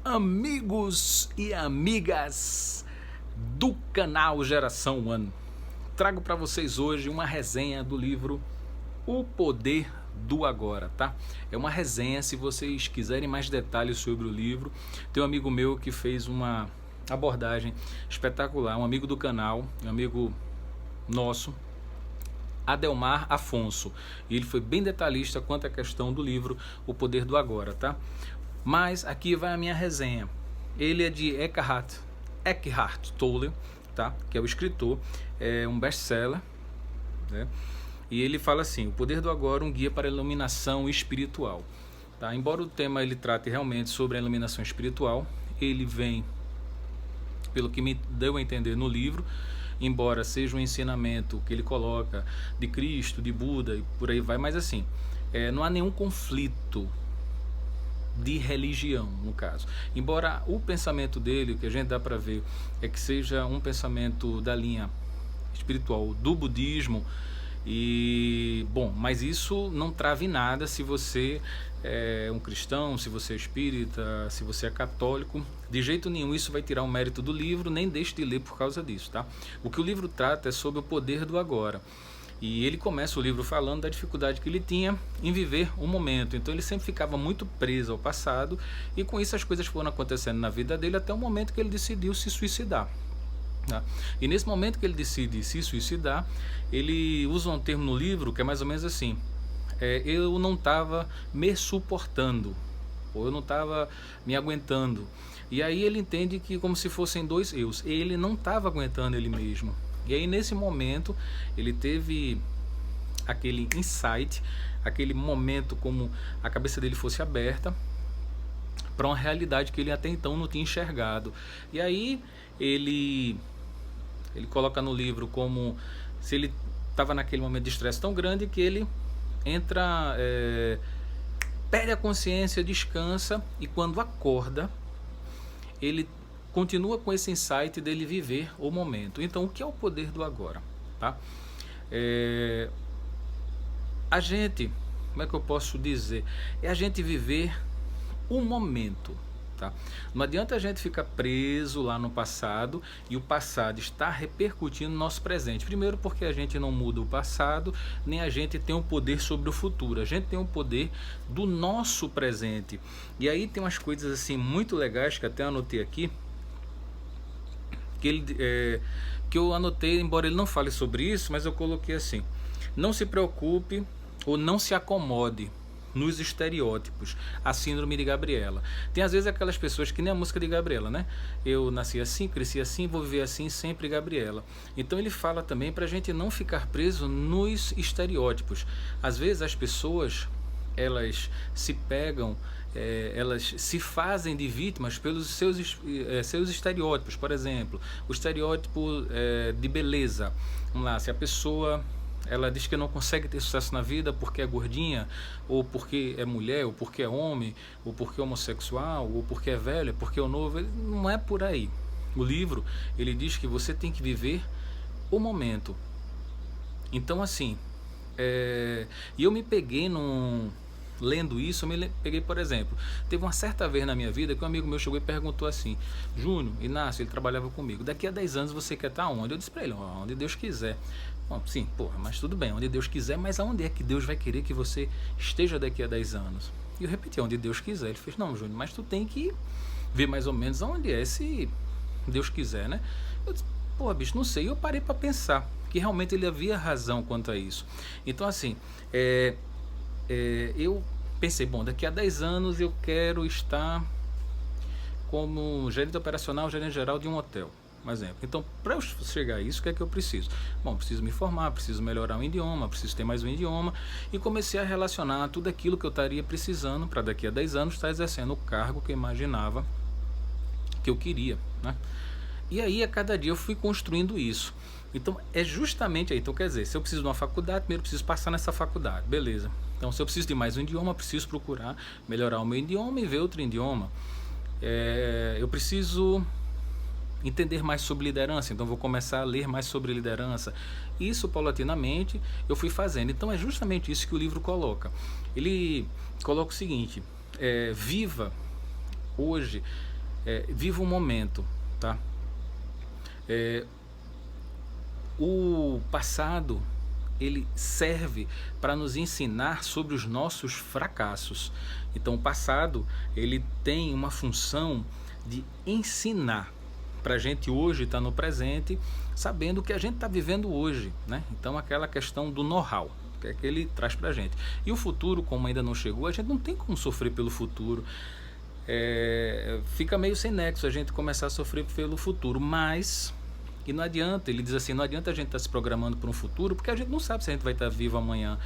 Amigos e amigas do canal Geração One, trago para vocês hoje uma resenha do livro O Poder do Agora, tá? É uma resenha, se vocês quiserem mais detalhes sobre o livro, tem um amigo meu que fez uma abordagem espetacular, um amigo do canal, um amigo nosso, Adelmar Afonso, e ele foi bem detalhista quanto à questão do livro O Poder do Agora, tá? Mas aqui vai a minha resenha. Ele é de Eckhart Tolle, tá? Que é o escritor, é um best-seller, né? E ele fala assim: o poder do agora, um guia para a iluminação espiritual, tá? Embora o tema ele trate realmente sobre a iluminação espiritual, ele vem, pelo que me deu a entender no livro, embora seja um ensinamento que ele coloca de Cristo, de Buda e por aí vai, mas assim, não há nenhum conflito de religião, no caso. Embora o pensamento dele, o que a gente dá para ver, é que seja um pensamento da linha espiritual do budismo, e bom, mas isso não trava em nada se você é um cristão, se você é espírita, se você é católico. De jeito nenhum isso vai tirar o mérito do livro, nem deixe de ler por causa disso, tá? O que o livro trata é sobre o poder do agora. E ele começa o livro falando da dificuldade que ele tinha em viver o momento. Então ele sempre ficava muito preso ao passado, e com isso as coisas foram acontecendo na vida dele até o momento que ele decidiu se suicidar, tá? E nesse momento que ele decide se suicidar, ele usa um termo no livro que é mais ou menos assim: eu não estava me suportando, ou eu não estava me aguentando. E aí ele entende que como se fossem dois eus, ele não estava aguentando ele mesmo. E aí nesse momento ele teve aquele insight, aquele momento como a cabeça dele fosse aberta para uma realidade que ele até então não tinha enxergado. E aí ele coloca no livro como se ele estava naquele momento de estresse tão grande que ele entra, perde a consciência, descansa, e quando acorda ele continua com esse insight dele viver o momento. Então, o que é o poder do agora, tá? A gente, como é que eu posso dizer? É a gente viver o momento, tá? Não adianta a gente ficar preso lá no passado e o passado está repercutindo no nosso presente. Primeiro porque a gente não muda o passado, nem a gente tem o poder sobre o futuro. A gente tem o poder do nosso presente. E aí tem umas coisas assim muito legais que até anotei aqui, que eu anotei, embora ele não fale sobre isso, mas eu coloquei assim: não se preocupe ou não se acomode nos estereótipos, a síndrome de Gabriela. Tem às vezes aquelas pessoas que nem a música de Gabriela, né? Eu nasci assim, cresci assim, vou viver assim, sempre Gabriela. Então ele fala também para a gente não ficar preso nos estereótipos. Às vezes as pessoas, elas se pegam, elas se fazem de vítimas pelos seus estereótipos. Por exemplo, o estereótipo de beleza. Vamos lá, se a pessoa ela diz que não consegue ter sucesso na vida porque é gordinha, ou porque é mulher, ou porque é homem, ou porque é homossexual, ou porque é velho, porque é novo. Não é por aí. O livro, ele diz que você tem que viver o momento. Então assim, e eu me peguei lendo isso, eu me peguei, por exemplo, teve uma certa vez na minha vida que um amigo meu chegou e perguntou assim: Júnior, Inácio, ele trabalhava comigo, daqui a 10 anos você quer estar onde? Eu disse para ele: onde Deus quiser. Bom, sim, porra, mas tudo bem, onde Deus quiser, mas aonde é que Deus vai querer que você esteja daqui a 10 anos? E eu repeti: onde Deus quiser. Ele fez: não, Júnior, mas tu tem que ver mais ou menos aonde é, se Deus quiser, né? Eu disse: porra, bicho, não sei. E eu parei para pensar que realmente ele havia razão quanto a isso. Então assim, eu pensei: bom, daqui a 10 anos eu quero estar como gerente operacional, gerente geral de um hotel, por exemplo. Então, para eu chegar a isso, o que é que eu preciso? Bom, preciso me formar, preciso melhorar o idioma, preciso ter mais um idioma, e comecei a relacionar tudo aquilo que eu estaria precisando para daqui a 10 anos estar exercendo o cargo que eu imaginava que eu queria, né? E aí, a cada dia eu fui construindo isso. Então, é justamente aí. Então, quer dizer, se eu preciso de uma faculdade, primeiro eu preciso passar nessa faculdade, beleza. Então, se eu preciso de mais um idioma, preciso procurar melhorar o meu idioma e ver outro idioma. Eu preciso entender mais sobre liderança, então vou começar a ler mais sobre liderança. Isso paulatinamente eu fui fazendo. Então é justamente isso que o livro coloca. Ele coloca o seguinte: viva hoje viva o momento, tá? O passado, ele serve para nos ensinar sobre os nossos fracassos. Então o passado, ele tem uma função de ensinar para a gente hoje estar no presente, sabendo o que a gente está vivendo hoje, né? Então aquela questão do know-how, que é que ele traz para a gente. E o futuro, como ainda não chegou, a gente não tem como sofrer pelo futuro. Fica meio sem nexo a gente começar a sofrer pelo futuro, mas... E não adianta, ele diz assim, não adianta a gente estar se programando para um futuro, porque a gente não sabe se a gente vai estar vivo amanhã.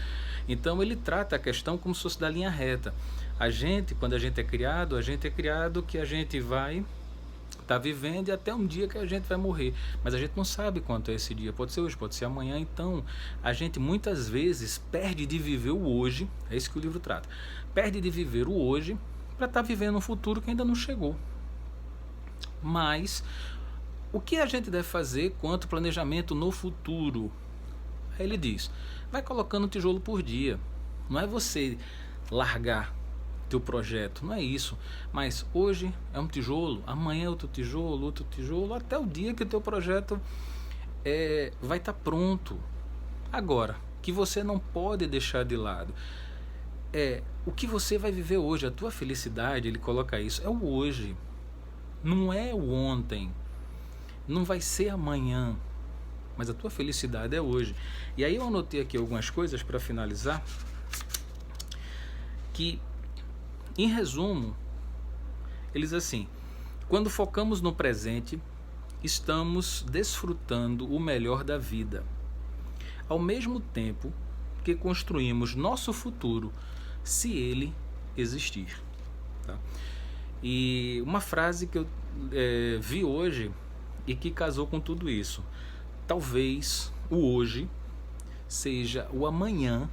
Então ele trata a questão como se fosse da linha reta. A gente, quando a gente é criado que a gente vai estar vivendo e até um dia que a gente vai morrer. Mas a gente não sabe quanto é esse dia, pode ser hoje, pode ser amanhã. Então a gente muitas vezes perde de viver o hoje, é isso que o livro trata. Perde de viver o hoje para estar vivendo um futuro que ainda não chegou. Mas... o que a gente deve fazer quanto planejamento no futuro? Aí ele diz, vai colocando um tijolo por dia. Não é você largar teu projeto, não é isso. Mas hoje é um tijolo, amanhã é outro tijolo, até o dia que o teu projeto vai estar pronto. Agora, que você não pode deixar de lado o que você vai viver hoje, a tua felicidade, ele coloca isso, é o hoje, não é o ontem. Não vai ser amanhã, mas a tua felicidade é hoje. E aí eu anotei aqui algumas coisas para finalizar, que, em resumo, ele diz assim, quando focamos no presente, estamos desfrutando o melhor da vida, ao mesmo tempo que construímos nosso futuro, se ele existir. Tá? E uma frase que eu vi hoje, e que casou com tudo isso. Talvez o hoje seja o amanhã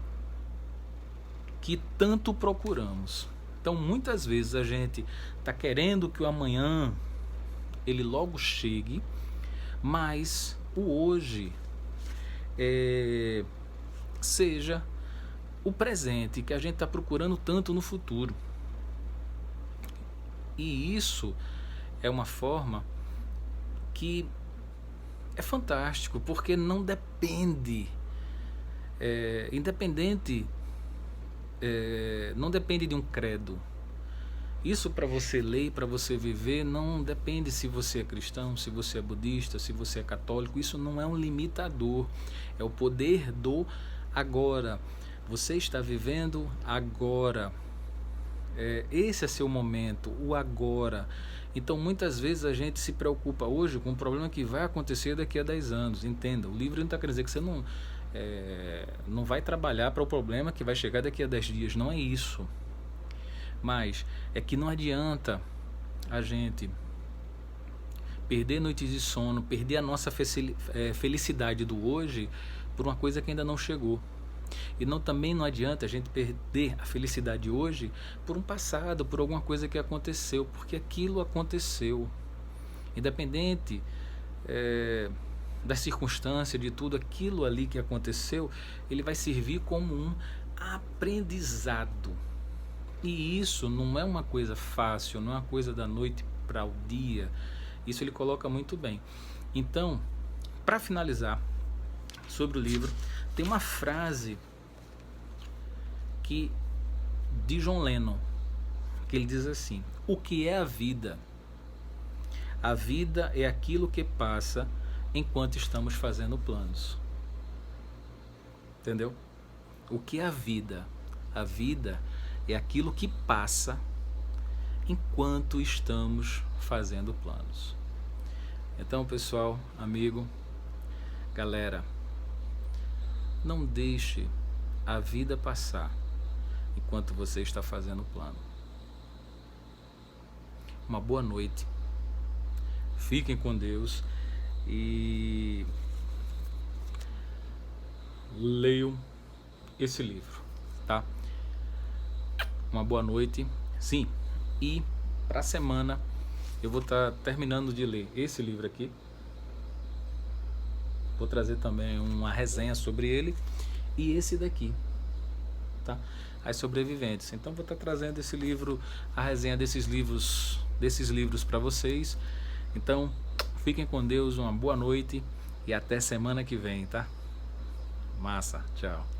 que tanto procuramos. Então muitas vezes a gente está querendo que o amanhã ele logo chegue, mas o hoje seja o presente que a gente está procurando tanto no futuro. E isso é uma forma que é fantástico, porque não depende, não depende de um credo. Isso para você ler e para você viver não depende se você é cristão, se você é budista, se você é católico. Isso não é um limitador, é o poder do agora. Você está vivendo agora, esse é seu momento, o agora. Então muitas vezes a gente se preocupa hoje com um problema que vai acontecer daqui a 10 anos. Entenda, o livro não está querendo dizer que você não vai trabalhar para o problema que vai chegar daqui a 10 dias, não é isso. Mas é que não adianta a gente perder noites de sono, perder a nossa felicidade do hoje por uma coisa que ainda não chegou. E também não adianta a gente perder a felicidade hoje por um passado, por alguma coisa que aconteceu, porque aquilo aconteceu. Independente da circunstância, de tudo aquilo ali que aconteceu, ele vai servir como um aprendizado. E isso não é uma coisa fácil, não é uma coisa da noite para o dia. Isso ele coloca muito bem. Então, para finalizar sobre o livro, tem uma frase de John Lennon, que ele diz assim: o que é a vida? A vida é aquilo que passa enquanto estamos fazendo planos. Entendeu? O que é a vida? A vida é aquilo que passa enquanto estamos fazendo planos. Então, pessoal, amigo, galera, não deixe a vida passar enquanto você está fazendo o plano. Uma boa noite. Fiquem com Deus e leiam esse livro, tá? Uma boa noite. Sim, e para a semana eu vou estar terminando de ler esse livro aqui. Vou trazer também uma resenha sobre ele e esse daqui, tá? As Sobreviventes. Então vou estar trazendo esse livro, a resenha desses livros desses livros para vocês. Então, fiquem com Deus, uma boa noite e até semana que vem, tá? Massa, tchau.